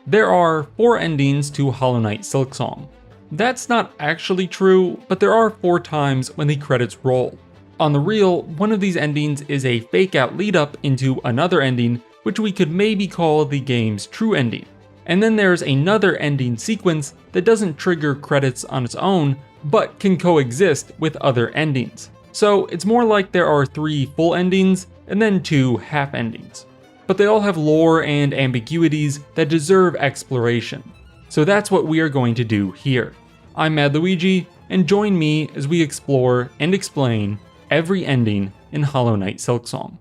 There are 4 endings to Hollow Knight Silksong. That's not actually true, but there are 4 times when the credits roll. On the real, one of these endings is a fake out lead up into another ending, which we could maybe call the game's true ending. And then there's another ending sequence that doesn't trigger credits on its own, but can coexist with other endings. So it's more like there are 3 full endings and then 2 half endings. But they all have lore and ambiguities that deserve exploration. So that's what we are going to do here. I'm Mad Luigi, and join me as we explore and explain every ending in Hollow Knight Silksong.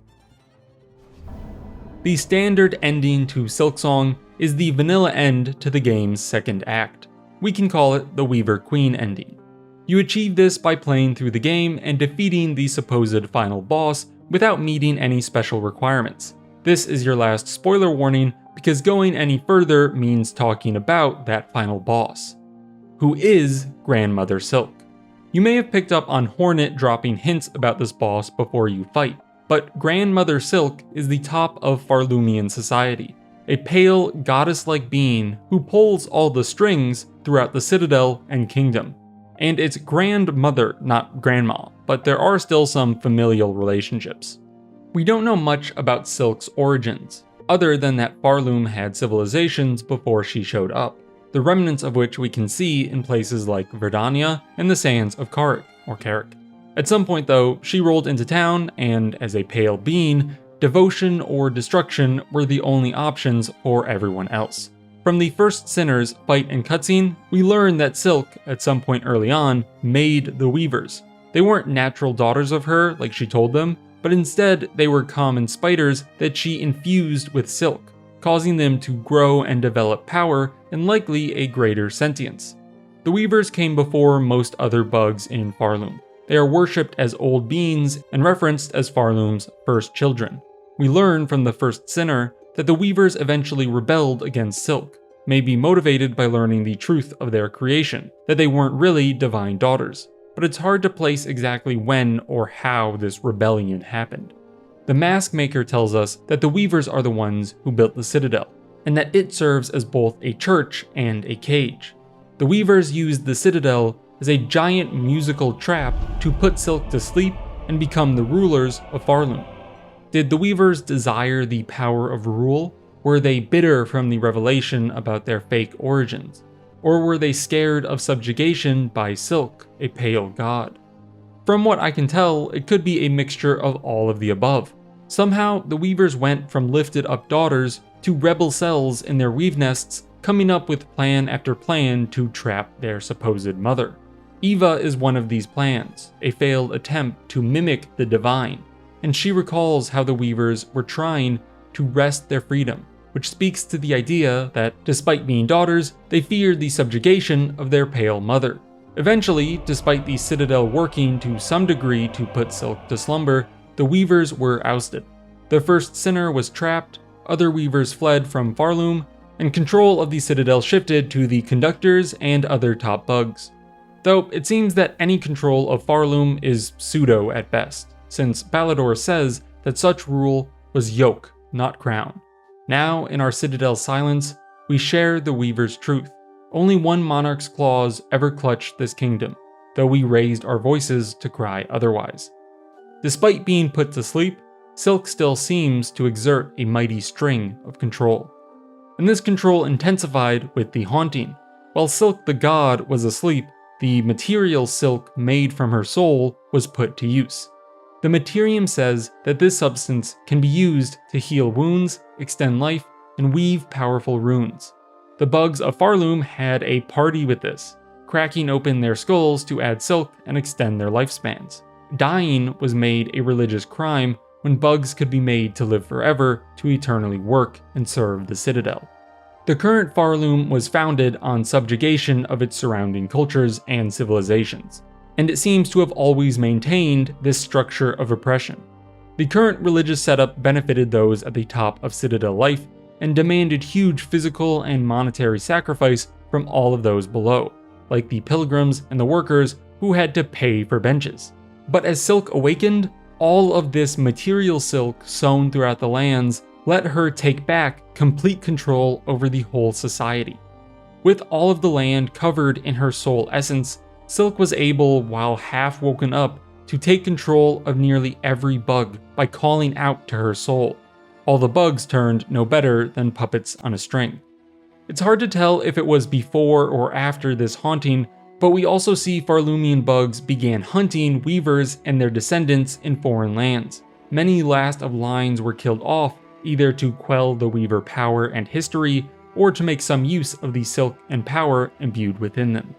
The standard ending to Silksong is the vanilla end to the game's second act. We can call it the Weaver Queen ending. You achieve this by playing through the game and defeating the supposed final boss without meeting any special requirements. This is your last spoiler warning because going any further means talking about that final boss, who is Grandmother Silk. You may have picked up on Hornet dropping hints about this boss before you fight, but Grandmother Silk is the top of Farloomian society, a pale, goddess-like being who pulls all the strings throughout the Citadel and Kingdom. And it's grandmother, not grandma, but there are still some familial relationships. We don't know much about Silk's origins, other than that Farloom had civilizations before she showed up, the remnants of which we can see in places like Verdania and the sands of Karik, or Karik. At some point though, she rolled into town, and as a pale being, devotion or destruction were the only options for everyone else. From the first Sinner's fight and cutscene, we learn that Silk, at some point early on, made the Weavers. They weren't natural daughters of her like she told them, but instead they were common spiders that she infused with silk, causing them to grow and develop power and likely a greater sentience. The Weavers came before most other bugs in Farloom. They are worshipped as old beings and referenced as Farloom's first children. We learn from the first Sinner that the Weavers eventually rebelled against Silk, maybe motivated by learning the truth of their creation, that they weren't really divine daughters. But it's hard to place exactly when or how this rebellion happened. The Mask Maker tells us that the Weavers are the ones who built the Citadel, and that it serves as both a church and a cage. The Weavers used the Citadel as a giant musical trap to put Silk to sleep and become the rulers of Farloom. Did the Weavers desire the power of rule? Were they bitter from the revelation about their fake origins? Or were they scared of subjugation by Silk, a pale god? From what I can tell, it could be a mixture of all of the above. Somehow, the Weavers went from lifted up daughters to rebel cells in their weave nests, coming up with plan after plan to trap their supposed mother. Eva is one of these plans, a failed attempt to mimic the divine, and she recalls how the Weavers were trying to wrest their freedom, which speaks to the idea that, despite being daughters, they feared the subjugation of their pale mother. Eventually, despite the Citadel working to some degree to put Silk to slumber, the Weavers were ousted. The first Sinner was trapped, other Weavers fled from Farloom, and control of the Citadel shifted to the Conductors and other top bugs. Though it seems that any control of Farloom is pseudo at best, since Balador says that such rule was yoke, not crown. Now, in our Citadel's silence, we share the Weaver's truth. Only one monarch's claws ever clutched this kingdom, though we raised our voices to cry otherwise. Despite being put to sleep, Silk still seems to exert a mighty string of control. And this control intensified with the haunting. While Silk the god was asleep, the material Silk made from her soul was put to use. The Materium says that this substance can be used to heal wounds, extend life, and weave powerful runes. The bugs of Farloom had a party with this, cracking open their skulls to add silk and extend their lifespans. Dying was made a religious crime when bugs could be made to live forever to eternally work and serve the Citadel. The current Farloom was founded on subjugation of its surrounding cultures and civilizations, and it seems to have always maintained this structure of oppression. The current religious setup benefited those at the top of Citadel life and demanded huge physical and monetary sacrifice from all of those below, like the pilgrims and the workers who had to pay for benches. But as Silk awakened, all of this material silk sown throughout the lands let her take back complete control over the whole society. With all of the land covered in her soul essence, Silk was able, while half woken up, to take control of nearly every bug by calling out to her soul. All the bugs turned no better than puppets on a string. It's hard to tell if it was before or after this haunting, but we also see Farloomian bugs began hunting weavers and their descendants in foreign lands. Many last of lines were killed off, either to quell the weaver power and history, or to make some use of the silk and power imbued within them.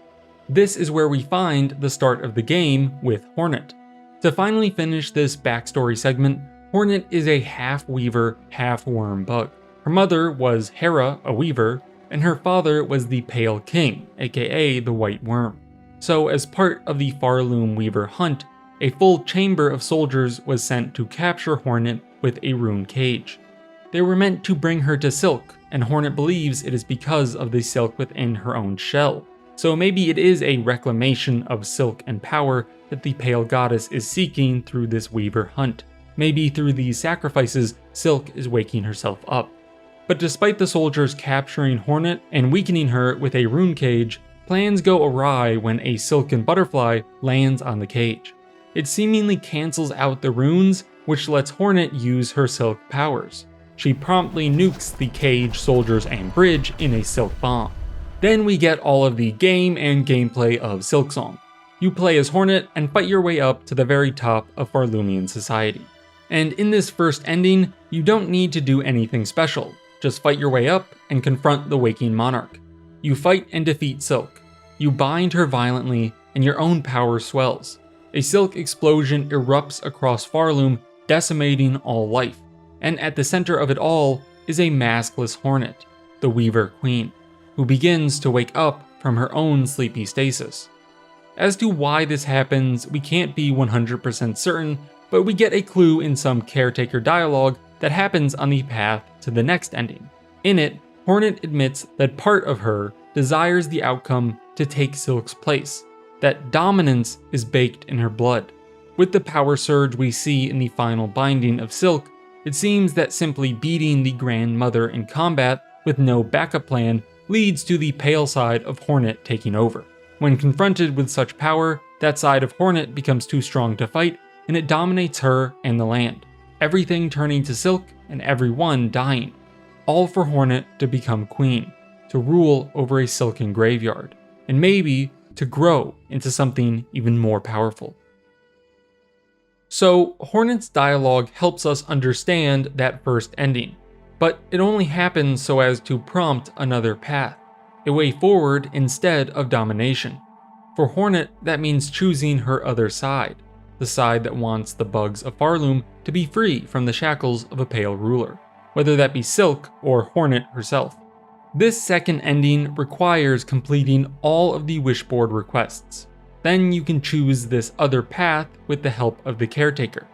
This is where we find the start of the game with Hornet. To finally finish this backstory segment, Hornet is a half-weaver, half-worm bug. Her mother was Hera, a weaver, and her father was the Pale King, aka the White Worm. So as part of the Farloom Weaver hunt, a full chamber of soldiers was sent to capture Hornet with a rune cage. They were meant to bring her to Silk, and Hornet believes it is because of the silk within her own shell. So maybe it is a reclamation of silk and power that the Pale Goddess is seeking through this Weaver hunt. Maybe through these sacrifices, Silk is waking herself up. But despite the soldiers capturing Hornet and weakening her with a rune cage, plans go awry when a silken butterfly lands on the cage. It seemingly cancels out the runes, which lets Hornet use her silk powers. She promptly nukes the cage, soldiers, and bridge in a silk bomb. Then we get all of the game and gameplay of Silksong. You play as Hornet and fight your way up to the very top of Farloomian society. And in this first ending, you don't need to do anything special. Just fight your way up and confront the waking monarch. You fight and defeat Silk. You bind her violently and your own power swells. A silk explosion erupts across Farloom, decimating all life. And at the center of it all is a maskless Hornet, the Weaver Queen, who begins to wake up from her own sleepy stasis. As to why this happens, we can't be 100% certain, but we get a clue in some caretaker dialogue that happens on the path to the next ending. In it, Hornet admits that part of her desires the outcome to take Silk's place, that dominance is baked in her blood. With the power surge we see in the final binding of Silk, it seems that simply beating the Grandmother in combat with no backup plan leads to the pale side of Hornet taking over. When confronted with such power, that side of Hornet becomes too strong to fight, and it dominates her and the land. Everything turning to Silk and everyone dying. All for Hornet to become queen, to rule over a silken graveyard, and maybe to grow into something even more powerful. So, Hornet's dialogue helps us understand that first ending, but it only happens so as to prompt another path, a way forward instead of domination. For Hornet, that means choosing her other side, the side that wants the bugs of Farloom to be free from the shackles of a pale ruler, whether that be Silk or Hornet herself. This second ending requires completing all of the wishboard requests. Then you can choose this other path with the help of the caretaker.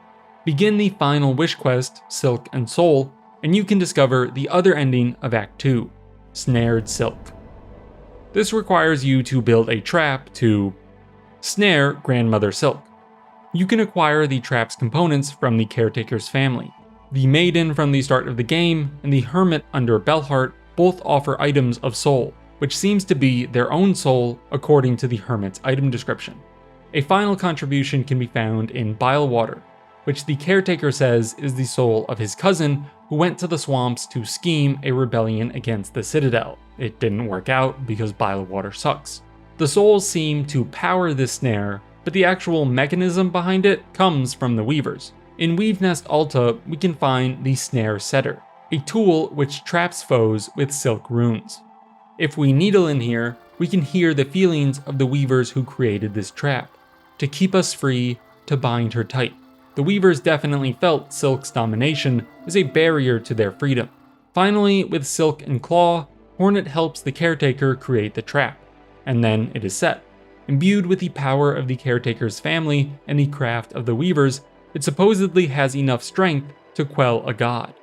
Begin the final wish quest, Silk and Soul, and you can discover the other ending of Act 2, Snared Silk. This requires you to build a trap to snare Grandmother Silk. You can acquire the trap's components from the caretaker's family. The maiden from the start of the game and the hermit under Belhart both offer items of soul, which seems to be their own soul according to the hermit's item description. A final contribution can be found in Bilewater, which the caretaker says is the soul of his cousin who went to the swamps to scheme a rebellion against the Citadel. It didn't work out because Bilewater sucks. The souls seem to power this snare, but the actual mechanism behind it comes from the weavers. In Weavenest Alta, we can find the Snare Setter, a tool which traps foes with silk runes. If we needle in here, we can hear the feelings of the weavers who created this trap, to keep us free, to bind her tight. The weavers definitely felt Silk's domination as a barrier to their freedom. Finally, with Silk and Claw, Hornet helps the caretaker create the trap, and then it is set. Imbued with the power of the caretaker's family and the craft of the weavers, it supposedly has enough strength to quell a god.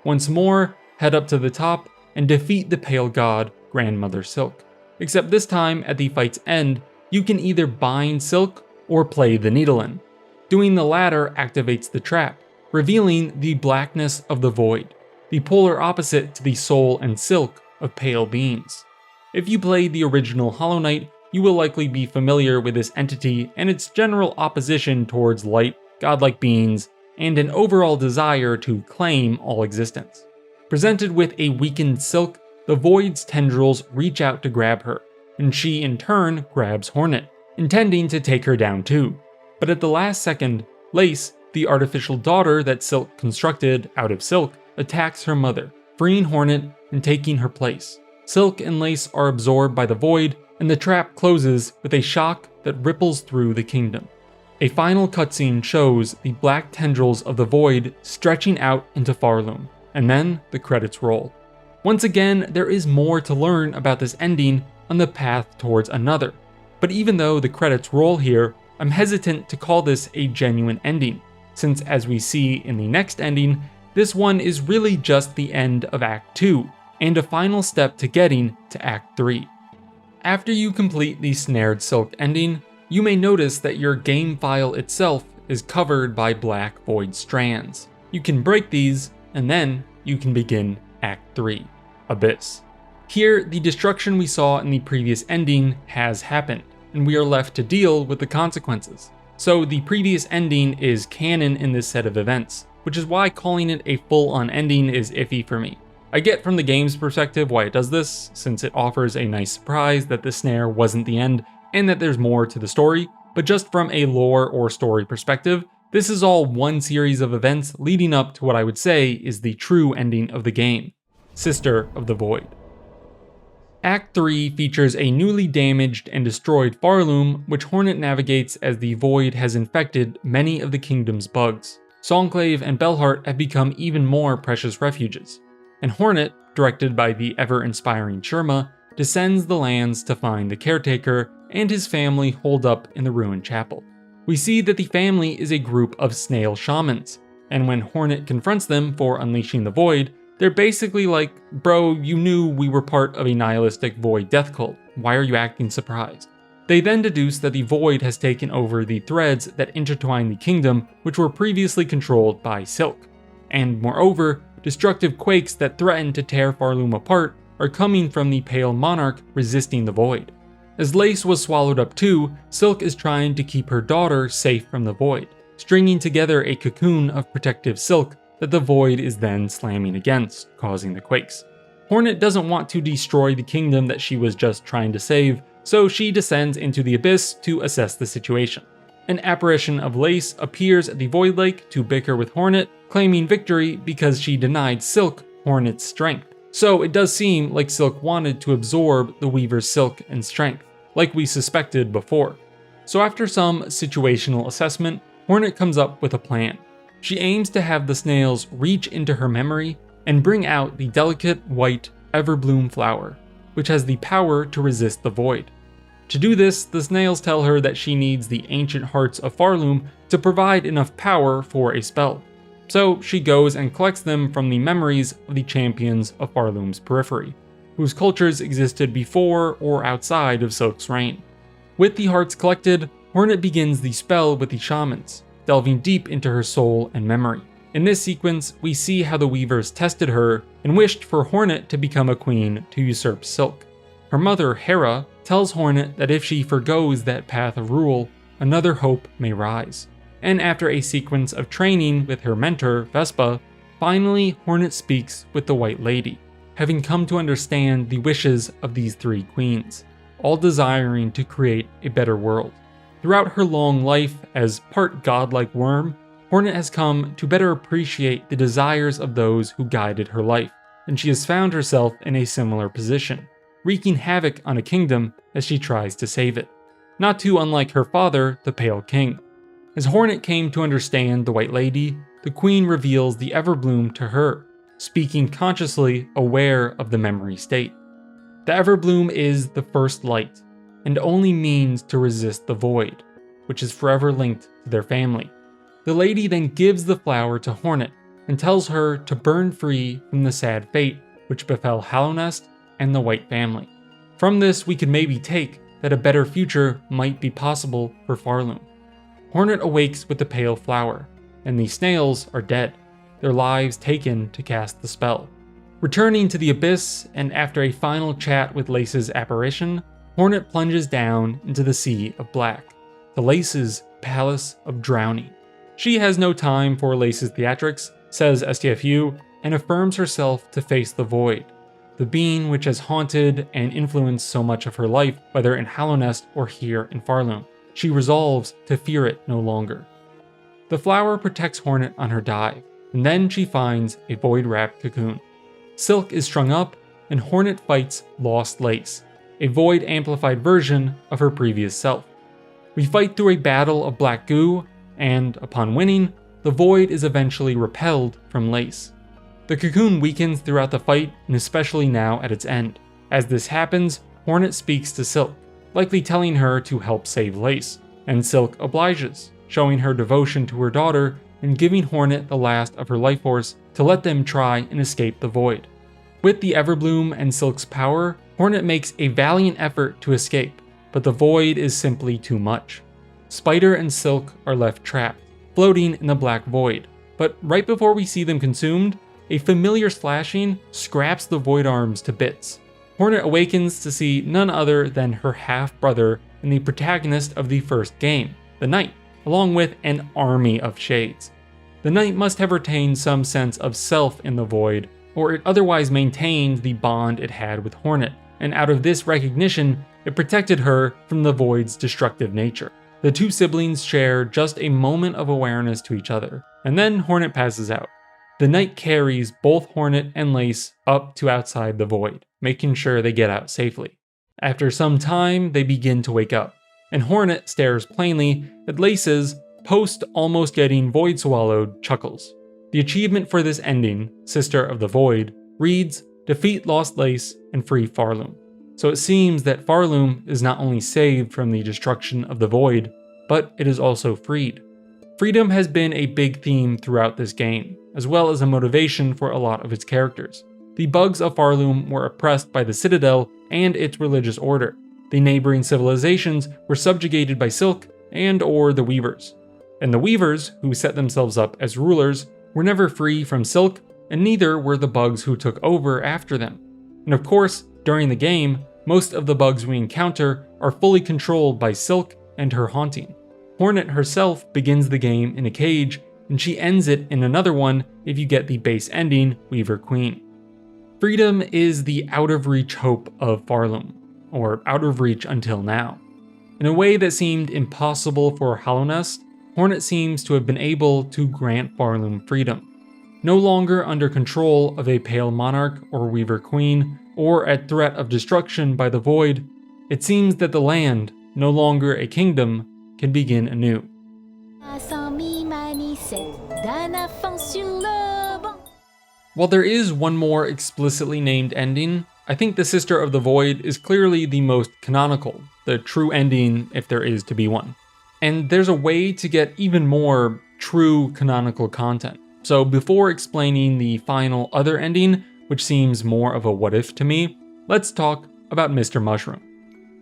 Once more, head up to the top and defeat the pale god, Grandmother Silk. Except this time, at the fight's end, you can either bind Silk or play the needle in. Doing the latter activates the trap, revealing the blackness of the void. the polar opposite to the soul and silk of pale beings. If you played the original Hollow Knight, you will likely be familiar with this entity and its general opposition towards light, godlike beings, and an overall desire to claim all existence. Presented with a weakened Silk, the Void's tendrils reach out to grab her, and she in turn grabs Hornet, intending to take her down too. But at the last second, Lace, the artificial daughter that Silk constructed out of Silk, attacks her mother, freeing Hornet and taking her place. Silk and Lace are absorbed by the Void, and the trap closes with a shock that ripples through the kingdom. A final cutscene shows the black tendrils of the Void stretching out into Farloom, and then the credits roll. Once again, there is more to learn about this ending on the path towards another, but even though the credits roll here, I'm hesitant to call this a genuine ending, since as we see in the next ending, this one is really just the end of Act 2, and a final step to getting to Act 3. After you complete the Snared Silk ending, you may notice that your game file itself is covered by black void strands. You can break these, and then you can begin Act 3, Abyss. Here, the destruction we saw in the previous ending has happened, and we are left to deal with the consequences. So the previous ending is canon in this set of events, which is why calling it a full-on ending is iffy for me. I get from the game's perspective why it does this, since it offers a nice surprise that the snare wasn't the end and that there's more to the story, but just from a lore or story perspective, this is all one series of events leading up to what I would say is the true ending of the game, Sister of the Void. Act 3 features a newly damaged and destroyed Farloom, which Hornet navigates as the Void has infected many of the kingdom's bugs. Songclave and Bellheart have become even more precious refuges, and Hornet, directed by the ever-inspiring Sherma, descends the lands to find the caretaker and his family holed up in the ruined chapel. We see that the family is a group of snail shamans, and when Hornet confronts them for unleashing the Void, they're basically like, bro, you knew we were part of a nihilistic Void death cult, why are you acting surprised? They then deduce that the Void has taken over the threads that intertwine the kingdom, which were previously controlled by Silk. And moreover, destructive quakes that threaten to tear Farloom apart are coming from the Pale Monarch resisting the Void. As Lace was swallowed up too, Silk is trying to keep her daughter safe from the Void, stringing together a cocoon of protective silk that the Void is then slamming against, causing the quakes. Hornet doesn't want to destroy the kingdom that she was just trying to save, so she descends into the Abyss to assess the situation. An apparition of Lace appears at the Void Lake to bicker with Hornet, claiming victory because she denied Silk Hornet's strength. So it does seem like Silk wanted to absorb the Weaver's silk and strength, like we suspected before. So after some situational assessment, Hornet comes up with a plan. She aims to have the snails reach into her memory and bring out the delicate white Everbloom flower, which has the power to resist the Void. To do this, the snails tell her that she needs the ancient hearts of Farloom to provide enough power for a spell. So she goes and collects them from the memories of the champions of Farloom's periphery, whose cultures existed before or outside of Silk's reign. With the hearts collected, Hornet begins the spell with the shamans, delving deep into her soul and memory. In this sequence, we see how the Weavers tested her and wished for Hornet to become a queen to usurp Silk. Her mother, Hera, tells Hornet that if she forgoes that path of rule, another hope may rise. And after a sequence of training with her mentor, Vespa, finally Hornet speaks with the White Lady, having come to understand the wishes of these three queens, all desiring to create a better world. Throughout her long life as part godlike worm, Hornet has come to better appreciate the desires of those who guided her life, and she has found herself in a similar position, wreaking havoc on a kingdom as she tries to save it. Not too unlike her father, the Pale King. As Hornet came to understand the White Lady, the Queen reveals the Everbloom to her, speaking consciously aware of the memory state. The Everbloom is the first light, and only means to resist the Void, which is forever linked to their family. The lady then gives the flower to Hornet and tells her to burn free from the sad fate which befell Hallownest and the White family. From this, we could maybe take that a better future might be possible for Farloom. Hornet awakes with the pale flower, and the snails are dead. their lives taken to cast the spell. Returning to the abyss, and after a final chat with Lace's apparition, Hornet plunges down into the Sea of Black, to Lace's Palace of Drowning. She has no time for Lace's theatrics, says STFU, and affirms herself to face the void, the being which has haunted and influenced so much of her life, whether in Hallownest or here in Farloom. She resolves to fear it no longer. The flower protects Hornet on her dive, and then she finds a void-wrapped cocoon. Silk is strung up, and Hornet fights Lost Lace, a void-amplified version of her previous self. We fight through a battle of black goo, and upon winning, the void is eventually repelled from Lace. The cocoon weakens throughout the fight, and especially now at its end. As this happens, Hornet speaks to Silk, likely telling her to help save Lace, and Silk obliges, showing her devotion to her daughter and giving Hornet the last of her life force to let them try and escape the void. With the Everbloom and Silk's power, Hornet makes a valiant effort to escape, but the void is simply too much. Spider and Silk are left trapped, floating in the black void, but right before we see them consumed, a familiar slashing scraps the void arms to bits. Hornet awakens to see none other than her half-brother and the protagonist of the first game, the Knight, along with an army of shades. The Knight must have retained some sense of self in the void, or it otherwise maintained the bond it had with Hornet, and out of this recognition, it protected her from the void's destructive nature. The two siblings share just a moment of awareness to each other, and then Hornet passes out. The Knight carries both Hornet and Lace up to outside the void, making sure they get out safely. After some time, they begin to wake up, and Hornet stares plainly at Lace's post almost getting void swallowed chuckles. The achievement for this ending, Sister of the Void, reads, defeat Lost Lace and free Farloom. So it seems that Farloom is not only saved from the destruction of the void, but it is also freed. Freedom has been a big theme throughout this game, as well as a motivation for a lot of its characters. The bugs of Farloom were oppressed by the Citadel and its religious order. The neighboring civilizations were subjugated by Silk and/or the Weavers. And the Weavers, who set themselves up as rulers, were never free from Silk, and neither were the bugs who took over after them. And of course, during the game, most of the bugs we encounter are fully controlled by Silk and her haunting. Hornet herself begins the game in a cage, and she ends it in another one if you get the base ending, Weaver Queen. Freedom is the out-of-reach hope of Farloom, or out of reach until now. In a way that seemed impossible for Hallownest, Hornet seems to have been able to grant Farloom freedom. No longer under control of a Pale Monarch or Weaver Queen, or at threat of destruction by the Void, it seems that the land, no longer a kingdom, can begin anew. While there is one more explicitly named ending, I think the Sister of the Void is clearly the most canonical, the true ending if there is to be one. And there's a way to get even more true canonical content. So before explaining the final other ending, which seems more of a what if to me, let's talk about Mr. Mushroom.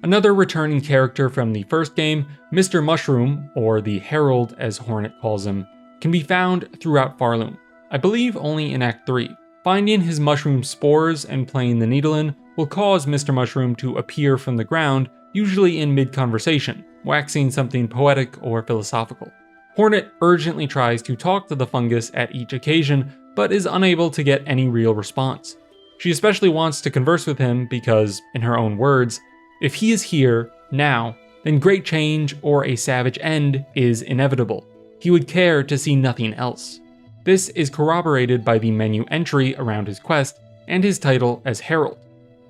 Another returning character from the first game, Mr. Mushroom, or the Herald as Hornet calls him, can be found throughout Farloom. I believe only in Act 3. Finding his mushroom spores and playing the Needlin will cause Mr. Mushroom to appear from the ground, usually in mid-conversation, waxing something poetic or philosophical. Hornet urgently tries to talk to the fungus at each occasion, but is unable to get any real response. She especially wants to converse with him because, in her own words, if he is here, now, then great change or a savage end is inevitable. He would care to see nothing else. This is corroborated by the menu entry around his quest and his title as Herald.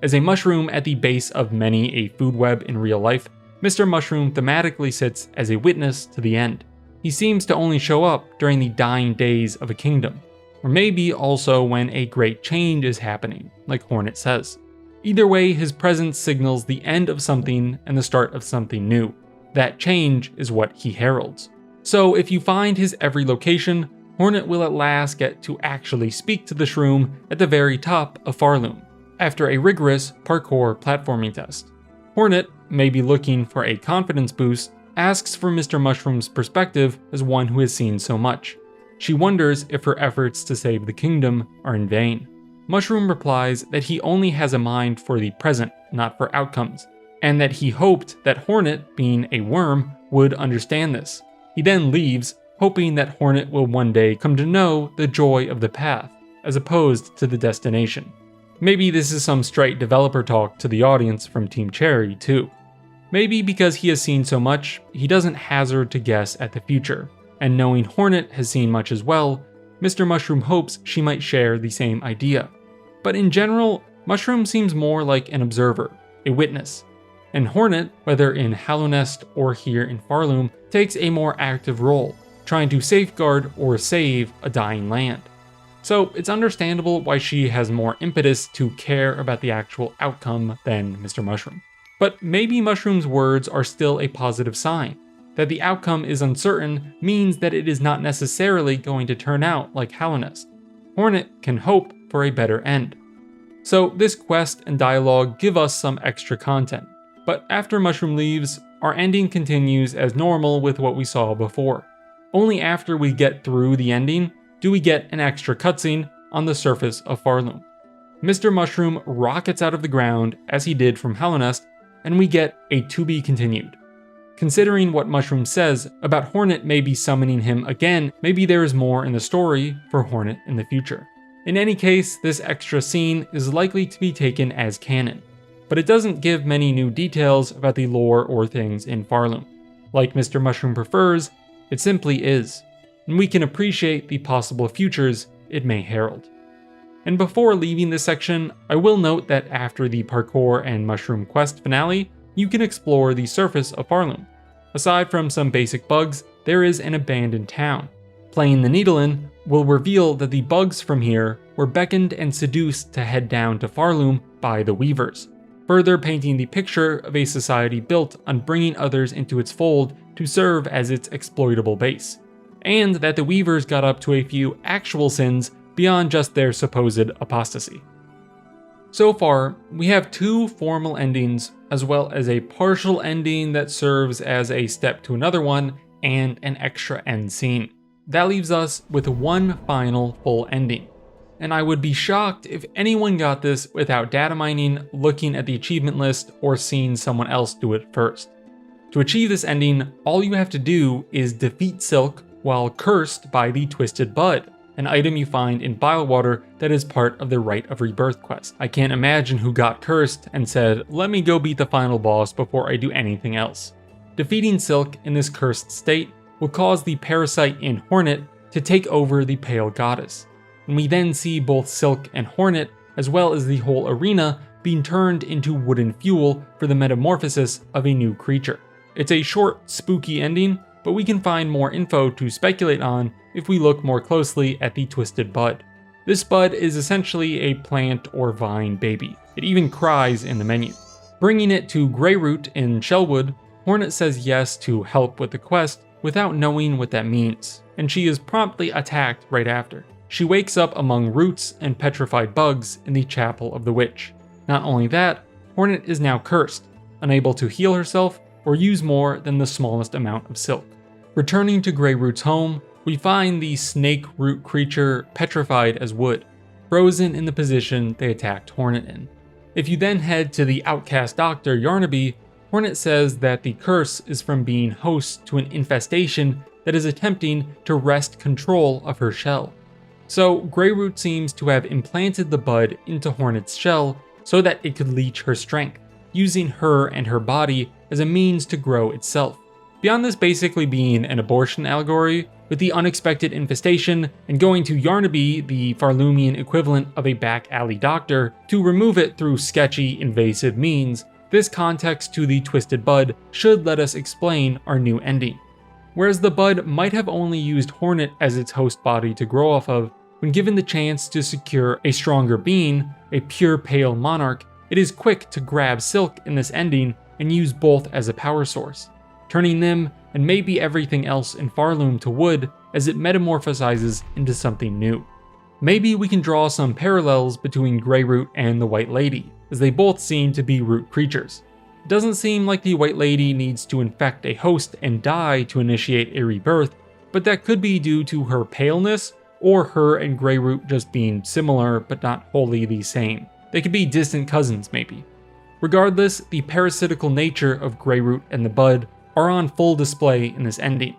As a mushroom at the base of many a food web in real life, Mr. Mushroom thematically sits as a witness to the end. He seems to only show up during the dying days of a kingdom, or maybe also when a great change is happening, like Hornet says. Either way, his presence signals the end of something and the start of something new. That change is what he heralds. So if you find his every location, Hornet will at last get to actually speak to the shroom at the very top of Farloom, after a rigorous parkour platforming test. Hornet, maybe looking for a confidence boost, asks for Mr. Mushroom's perspective as one who has seen so much. She wonders if her efforts to save the kingdom are in vain. Mushroom replies that he only has a mind for the present, not for outcomes, and that he hoped that Hornet, being a worm, would understand this. He then leaves, hoping that Hornet will one day come to know the joy of the path, as opposed to the destination. Maybe this is some straight developer talk to the audience from Team Cherry, too. Maybe because he has seen so much, he doesn't hazard to guess at the future, and knowing Hornet has seen much as well, Mr. Mushroom hopes she might share the same idea. But in general, Mushroom seems more like an observer, a witness, and Hornet, whether in Hallownest or here in Farloom, takes a more active role, trying to safeguard or save a dying land. So it's understandable why she has more impetus to care about the actual outcome than Mr. Mushroom. But maybe Mushroom's words are still a positive sign. That the outcome is uncertain means that it is not necessarily going to turn out like Hallownest. Hornet can hope for a better end. So this quest and dialogue give us some extra content. But after Mushroom leaves, our ending continues as normal with what we saw before. Only after we get through the ending do we get an extra cutscene on the surface of Farloom. Mr. Mushroom rockets out of the ground as he did from Hallownest, and we get a to be continued. Considering what Mushroom says about Hornet maybe summoning him again, maybe there is more in the story for Hornet in the future. In any case, this extra scene is likely to be taken as canon, but it doesn't give many new details about the lore or things in Farloom. Like Mr. Mushroom prefers, it simply is, and we can appreciate the possible futures it may herald. And before leaving this section, I will note that after the parkour and mushroom quest finale, you can explore the surface of Farloom. Aside from some basic bugs, there is an abandoned town. Playing the Needlin will reveal that the bugs from here were beckoned and seduced to head down to Farloom by the Weavers, further painting the picture of a society built on bringing others into its fold to serve as its exploitable base, and that the Weavers got up to a few actual sins beyond just their supposed apostasy. So far, we have 2 formal endings, as well as a partial ending that serves as a step to another one, and an extra end scene. That leaves us with one final full ending, and I would be shocked if anyone got this without data mining, looking at the achievement list, or seeing someone else do it first. To achieve this ending, all you have to do is defeat Silk while cursed by the Twisted Bud, an item you find in Bilewater that is part of the Rite of Rebirth quest. I can't imagine who got cursed and said, let me go beat the final boss before I do anything else. Defeating Silk in this cursed state will cause the parasite in Hornet to take over the Pale Goddess, and we then see both Silk and Hornet, as well as the whole arena, being turned into wooden fuel for the metamorphosis of a new creature. It's a short, spooky ending, but we can find more info to speculate on if we look more closely at the Twisted Bud. This bud is essentially a plant or vine baby. It even cries in the menu. Bringing it to Greyroot in Shellwood, Hornet says yes to help with the quest without knowing what that means, and she is promptly attacked right after. She wakes up among roots and petrified bugs in the Chapel of the Witch. Not only that, Hornet is now cursed, unable to heal herself or use more than the smallest amount of silk. Returning to Greyroot's home, we find the snake root creature petrified as wood, frozen in the position they attacked Hornet in. If you then head to the outcast doctor Yarnaby, Hornet says that the curse is from being host to an infestation that is attempting to wrest control of her shell. So Greyroot seems to have implanted the bud into Hornet's shell so that it could leech her strength, using her and her body as a means to grow itself. Beyond this basically being an abortion allegory, with the unexpected infestation and going to Yarnaby, the Farloomian equivalent of a back alley doctor, to remove it through sketchy, invasive means, this context to the Twisted Bud should let us explain our new ending. Whereas the bud might have only used Hornet as its host body to grow off of, when given the chance to secure a stronger being, a pure pale monarch, it is quick to grab Silk in this ending and use both as a power source, turning them and maybe everything else in Farloom to wood as it metamorphosizes into something new. Maybe we can draw some parallels between Greyroot and the White Lady, as they both seem to be root creatures. It doesn't seem like the White Lady needs to infect a host and die to initiate a rebirth, but that could be due to her paleness, or her and Greyroot just being similar but not wholly the same. They could be distant cousins maybe. Regardless, the parasitical nature of Greyroot and the bud are on full display in this ending,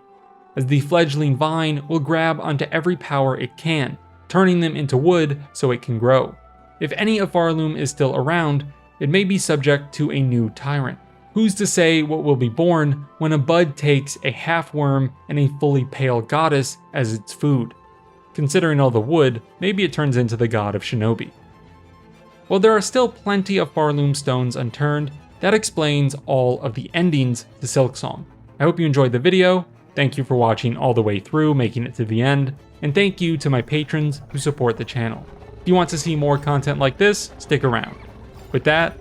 as the fledgling vine will grab onto every power it can, turning them into wood so it can grow. If any of Farloom is still around, it may be subject to a new tyrant. Who's to say what will be born when a bud takes a half-worm and a fully pale goddess as its food? Considering all the wood, maybe it turns into the god of Shinobi. While there are still plenty of Farloom stones unturned, that explains all of the endings to Silksong. I hope you enjoyed the video. Thank you for watching all the way through, making it to the end, and thank you to my patrons who support the channel. If you want to see more content like this, stick around. With that,